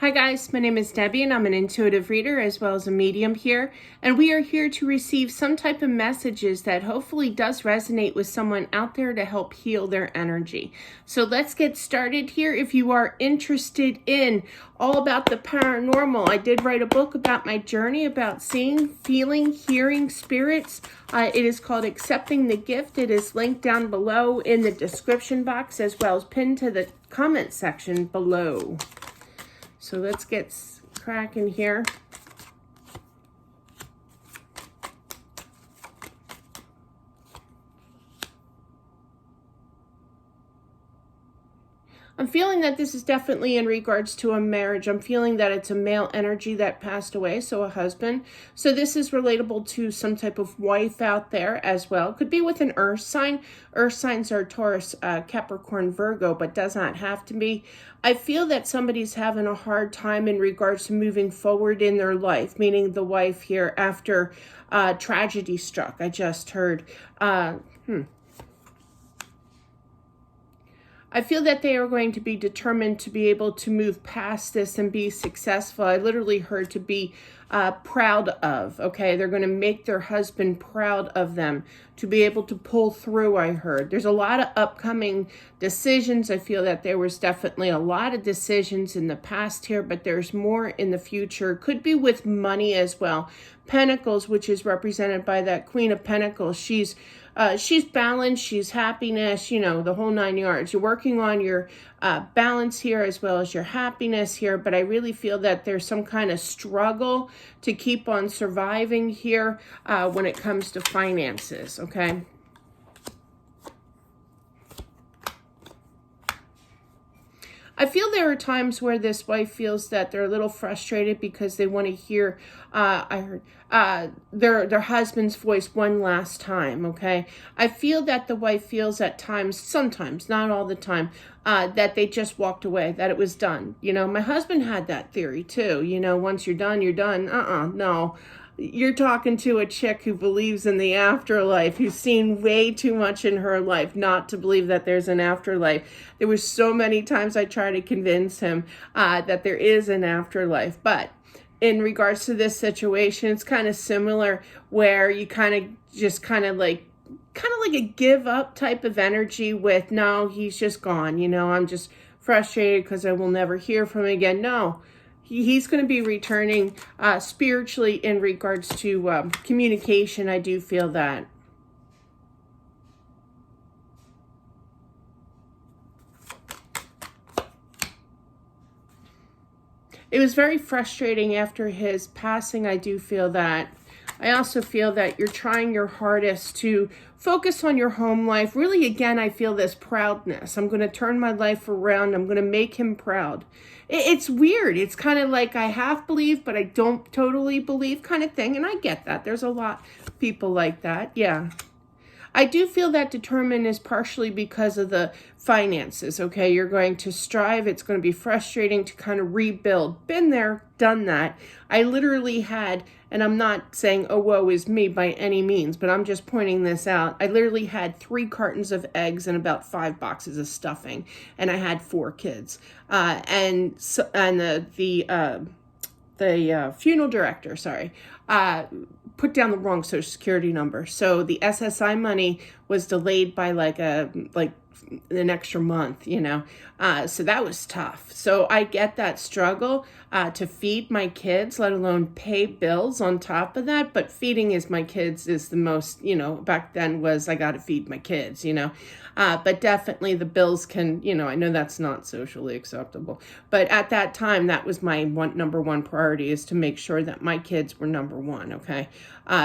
Hi guys, my name is Debbie and I'm an intuitive reader as well as a medium here, and we are here to receive some type of messages that hopefully does resonate with someone out there to help heal their energy. So let's get started here. If you are interested in all about the paranormal, I did write a book about my journey about seeing, feeling, hearing spirits. It is called Accepting the Gift. It is linked down below in the description box as well as pinned to the comment section below. So let's get cracking here. I'm feeling that this is definitely in regards to a marriage. I'm feeling that it's a male energy that passed away, so a husband. So this is relatable to some type of wife out there as well. Could be with an earth sign. Earth signs are Taurus, Capricorn, Virgo, but does not have to be. I feel that somebody's having a hard time in regards to moving forward in their life, meaning the wife here after tragedy struck. I just heard. I feel that they are going to be determined to be able to move past this and be successful. I literally heard to be proud of, okay? They're going to make their husband proud of them, to be able to pull through, I heard. There's a lot of upcoming decisions. I feel that there was definitely a lot of decisions in the past here, but there's more in the future. Could be with money as well. Pentacles, which is represented by that Queen of Pentacles. She's balanced, she's happiness, you know, the whole 9 yards. You're working on your balance here as well as your happiness here, but I really feel that there's some kind of struggle to keep on surviving here when it comes to finances, okay? I feel there are times where this wife feels that they're a little frustrated because they want to hear, their husband's voice one last time, okay? I feel that the wife feels at times, sometimes, not all the time, that they just walked away, that it was done. You know, my husband had that theory too. You know, once you're done, you're done. No. You're talking to a chick who believes in the afterlife, who's seen way too much in her life not to believe that there's an afterlife. There was so many times I tried to convince him that there is an afterlife. But in regards to this situation, it's kind of similar where you kind of like a give up type of energy with, no, he's just gone. You know, I'm just frustrated because I will never hear from him again. No. He's going to be returning spiritually in regards to communication. I do feel that. It was very frustrating after his passing. I do feel that. I also feel that you're trying your hardest to focus on your home life. Really, again, I feel this proudness. I'm going to turn my life around. I'm going to make him proud. It's weird. It's kind of like I half believe, but I don't totally believe kind of thing. And I get that. There's a lot of people like that. Yeah. I do feel that determined is partially because of the finances, okay? You're going to strive. It's going to be frustrating to kind of rebuild. Been there, done that. I literally had, and I'm not saying, oh, woe is me by any means, but I'm just pointing this out. I literally had 3 cartons of eggs and about 5 boxes of stuffing, and I had 4 kids. And the funeral director, put down the wrong social security number. So the SSI money was delayed by like an extra month, you know. So that was tough. So I get that struggle to feed my kids, let alone pay bills on top of that. But feeding my kids is the most, you know, back then was I got to feed my kids, you know. But definitely the bills can, you know, I know that's not socially acceptable. But at that time, that was my number one priority, is to make sure that my kids were number one, okay?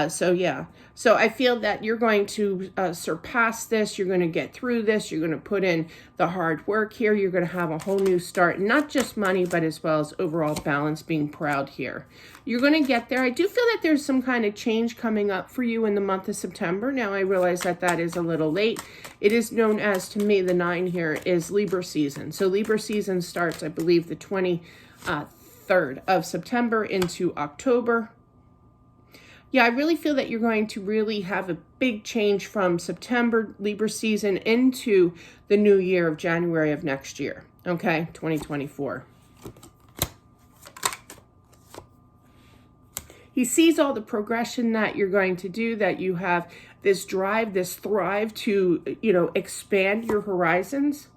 So yeah. So I feel that you're going to surpass this. You're going to get through this. You're going to put in the hard work here. You're going to have a whole new start, not just money, but as well as overall balance, being proud here. You're going to get there. I do feel that there's some kind of change coming up for you in the month of September. Now, I realize that that is a little late. It is known as, to me, the 9 here is Libra season. So Libra season starts, I believe, the 23rd of September into October. Yeah, I really feel that you're going to really have a big change from September Libra season into the new year of January of next year. Okay, 2024. He sees all the progression that you're going to do, that you have this drive, this thrive to, expand your horizons.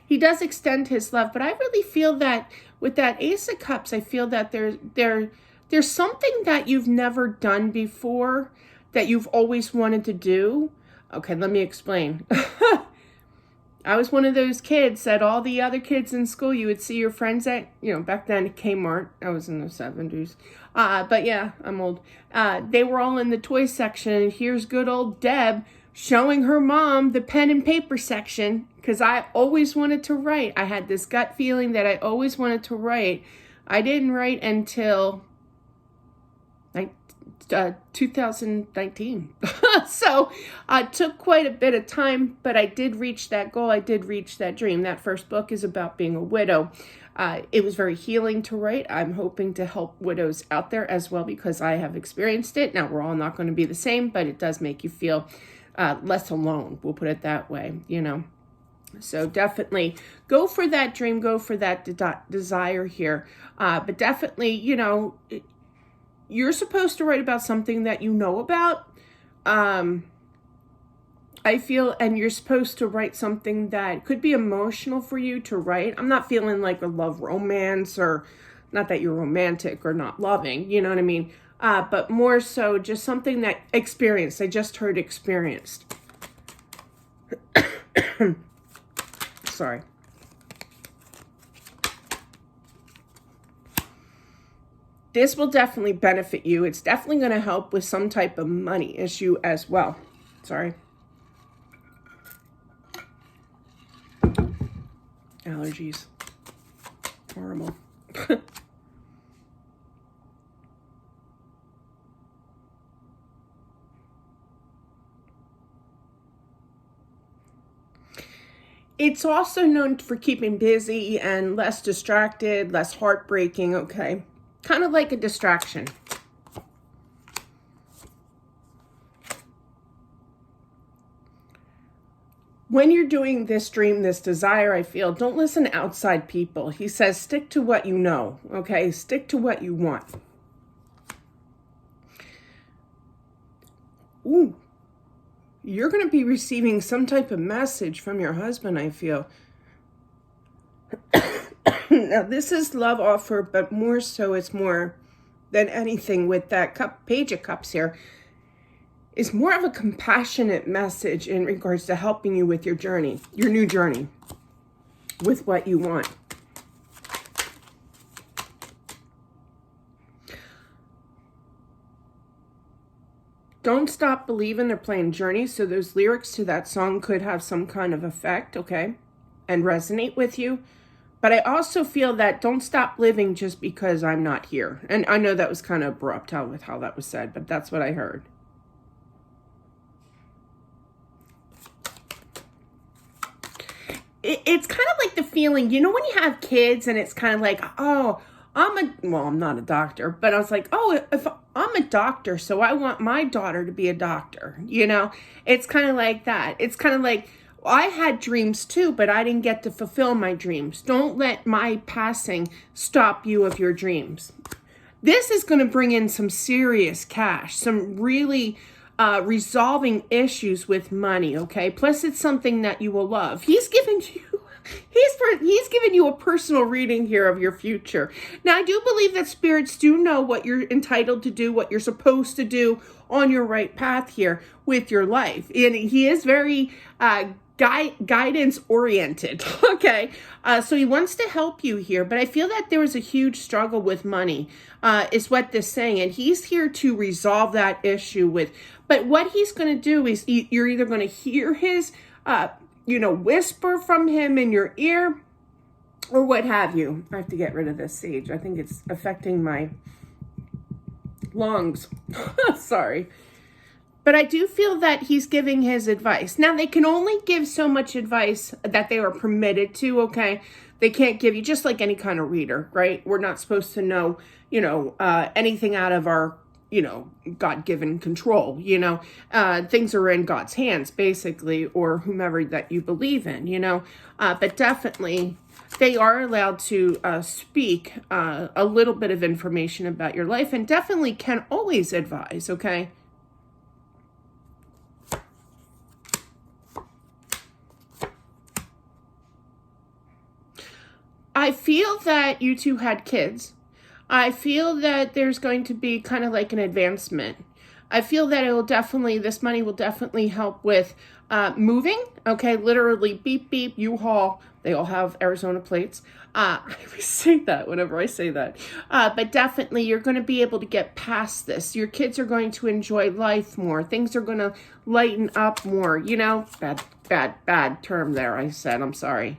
He does extend his love, but I really feel that with that Ace of Cups, I feel that there's something that you've never done before that you've always wanted to do. Okay, let me explain. I was one of those kids that all the other kids in school, you would see your friends at, back then at Kmart. I was in the 70s. But yeah, I'm old. They were all in the toy section. And here's good old Deb showing her mom the pen and paper section, because I always wanted to write. I had this gut feeling that I always wanted to write. I didn't write until 2019. So it took quite a bit of time, but I did reach that goal. I did reach that dream. That first book is about being a widow. It was very healing to write. I'm hoping to help widows out there as well, because I have experienced it. Now, we're all not going to be the same, but it does make you feel less alone. We'll put it that way, So definitely go for that dream, go for that desire here. But definitely, you're supposed to write about something that you know about. I feel, and you're supposed to write something that could be emotional for you to write. I'm not feeling like a love romance, or not that you're romantic or not loving, you know what I mean? But more so just something that experienced. I just heard experienced. Sorry. This will definitely benefit you. It's definitely going to help with some type of money issue as well. Sorry. Allergies. Horrible. It's also known for keeping busy and less distracted, less heartbreaking, okay? Kind of like a distraction. When you're doing this dream, this desire, I feel, don't listen to outside people. He says, stick to what you know, okay? Stick to what you want. Ooh. You're going to be receiving some type of message from your husband, I feel. Now, this is love offer, but more so, it's more than anything with that Page of Cups here. It's more of a compassionate message in regards to helping you with your journey, your new journey, with what you want. Don't stop believing. They're playing Journey, so those lyrics to that song could have some kind of effect, okay, and resonate with you. But I also feel that don't stop living just because I'm not here. And I know that was kind of abrupt with how that was said, but that's what I heard. It's kind of like the feeling, when you have kids and it's kind of like, oh, I'm not a doctor, but I was like, oh, if I'm a doctor, so I want my daughter to be a doctor, It's kind of like that. It's kind of like, I had dreams too, but I didn't get to fulfill my dreams. Don't let my passing stop you of your dreams. This is going to bring in some serious cash, some really resolving issues with money, okay? Plus, it's something that you will love. He's given you a personal reading here of your future. Now, I do believe that spirits do know what you're entitled to do, what you're supposed to do on your right path here with your life. And he is very guidance oriented, okay? So he wants to help you here, but I feel that there was a huge struggle with money, is what this is saying, and he's here to resolve that issue with, but what he's going to do is you're either going to hear his, whisper from him in your ear, or what have you. I have to get rid of this sage. I think it's affecting my lungs. Sorry. But I do feel that he's giving his advice. Now, they can only give so much advice that they are permitted to, okay? They can't give you, just like any kind of reader, right? We're not supposed to know, anything out of our, God-given control, Things are in God's hands, basically, or whomever that you believe in, But definitely, they are allowed to speak a little bit of information about your life, and definitely can always advise, okay? I feel that you two had kids. I feel that there's going to be kind of like an advancement. I feel that it will definitely, this money will definitely help with moving. Okay, literally beep, beep, U-Haul. They all have Arizona plates. I always say that whenever I say that. But definitely you're going to be able to get past this. Your kids are going to enjoy life more. Things are going to lighten up more. You know, bad term there, I said. I'm sorry.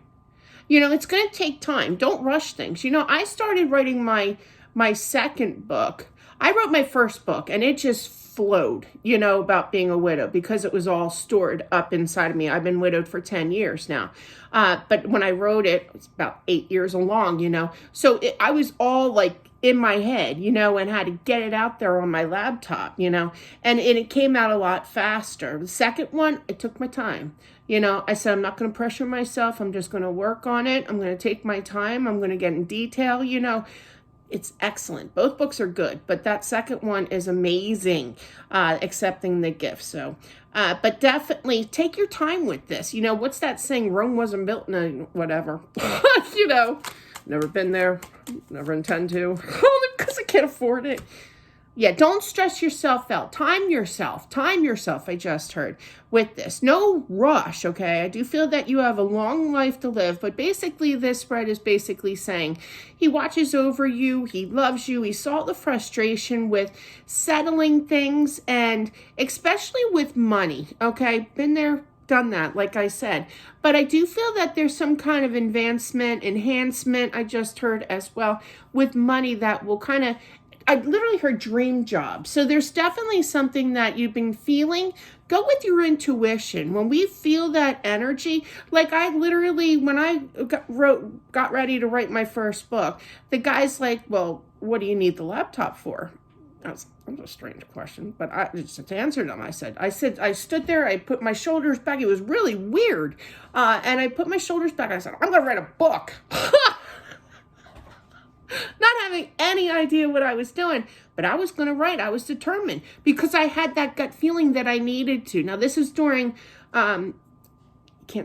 You know, it's going to take time. Don't rush things. You know, I started writing my second book. I wrote my first book and it just flowed, you know, about being a widow because it was all stored up inside of me. I've been widowed for 10 years now. But when I wrote it, it was about 8 years along, you know. So I was all like in my head, you know, and had to get it out there on my laptop, you know, and it came out a lot faster. The second one, it took my time. You know, I said, I'm not going to pressure myself. I'm just going to work on it. I'm going to take my time. I'm going to get in detail, you know. It's excellent. Both books are good, but that second one is amazing, accepting the gift. So, but definitely take your time with this. You know, what's that saying? Rome wasn't built in a whatever. You know, never been there, never intend to, only because I can't afford it. Yeah, don't stress yourself out. Time yourself, I just heard, with this. No rush, okay? I do feel that you have a long life to live, but basically this spread is basically saying he watches over you, he loves you, he saw the frustration with settling things, and especially with money, okay? Been there, done that, like I said. But I do feel that there's some kind of enhancement, I just heard as well, with money that will kind of, I literally heard dream job. So there's definitely something that you've been feeling. Go with your intuition. When we feel that energy, like I literally, when I got ready to write my first book, the guy's like, well, what do you need the laptop for? That was a strange question, but I just answered him. I said, I stood there, I put my shoulders back. It was really weird. And I put my shoulders back. I said, I'm going to write a book. Not having any idea what I was doing, but I was going to write. I was determined because I had that gut feeling that I needed to. Now, this is during, can't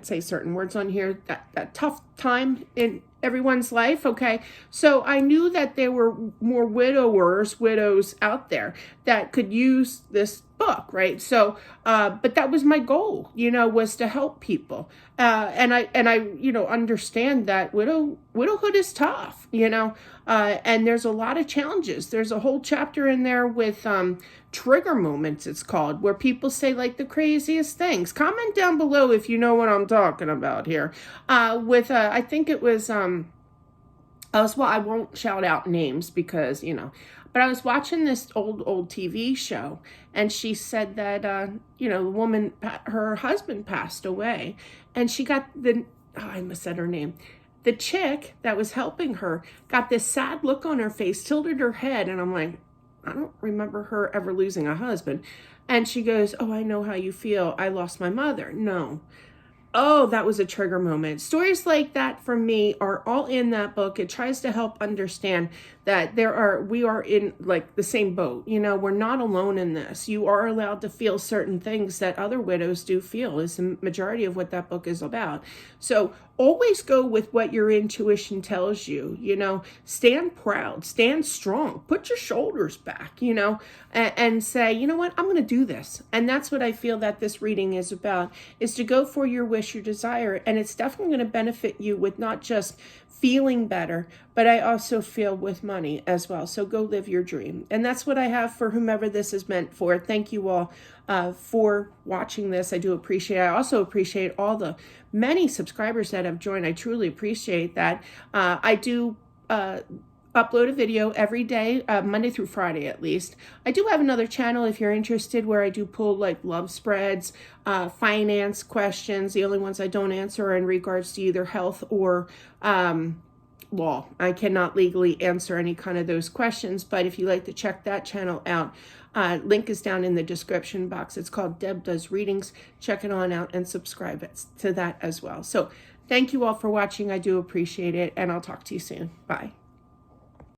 say certain words on here, that tough time in everyone's life, okay? So I knew that there were more widows out there that could use this book, right? So, but that was my goal, you know, was to help people. And I, you know, understand that widowhood is tough, you know, and there's a lot of challenges. There's a whole chapter in there with, trigger moments, it's called, where people say like the craziest things. Comment down below if you know what I'm talking about here. I think it was, well, I won't shout out names because, you know, but I was watching this old TV show, and she said that, you know, the woman, her husband passed away, and she got I must said her name. The chick that was helping her got this sad look on her face, tilted her head, and I'm like, I don't remember her ever losing a husband. And she goes, oh, I know how you feel. I lost my mother. No. Oh, that was a trigger moment. Stories like that for me are all in that book. It tries to help understand that we are in like the same boat. You know, we're not alone in this. You are allowed to feel certain things that other widows do feel, is the majority of what that book is about. So always go with what your intuition tells you, you know, stand proud, stand strong, put your shoulders back, you know, and say, you know what, I'm going to do this. And that's what I feel that this reading is about, is to go for your wish, your desire. And it's definitely going to benefit you with not just feeling better, but I also feel with money as well. So go live your dream. And that's what I have for whomever this is meant for. Thank you all for watching this. I do appreciate it. I also appreciate all the many subscribers that have joined. I truly appreciate that. I do upload a video every day, Monday through Friday at least. I do have another channel if you're interested where I do pull like love spreads, finance questions. The only ones I don't answer are in regards to either health or law. I cannot legally answer any kind of those questions, but if you like to check that channel out, link is down in the description box. It's called Deb Does Readings. Check it on out and subscribe to that as well. So Thank you all for watching. I do appreciate it, and I'll talk to you soon. Bye.